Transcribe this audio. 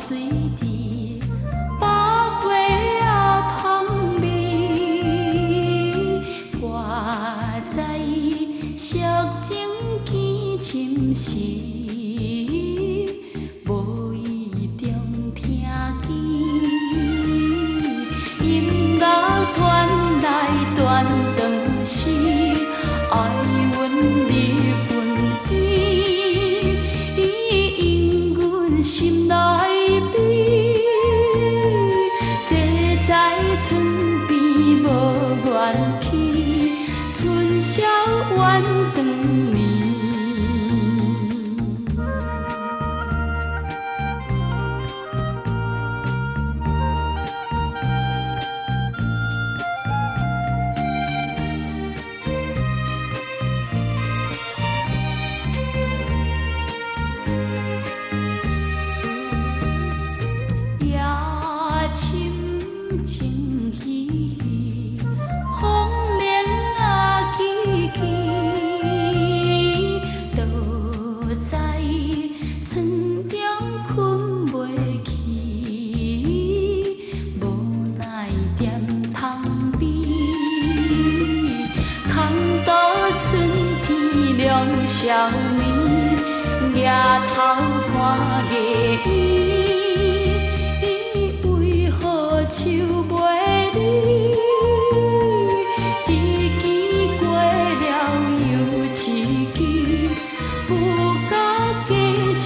水池，百花啊香味。我知色情见深时，无意中听见音乐传来断肠时，爱阮离分边，引阮心内悲。坐在村边无愿去，春宵怨长眠。夜深情稀稀，风铃啊起起，倒在村中困袂去，无奈踮窗边，空渡春天亮宵暝，抬头看月圆。树袂离，一季过了又一季，不甲家声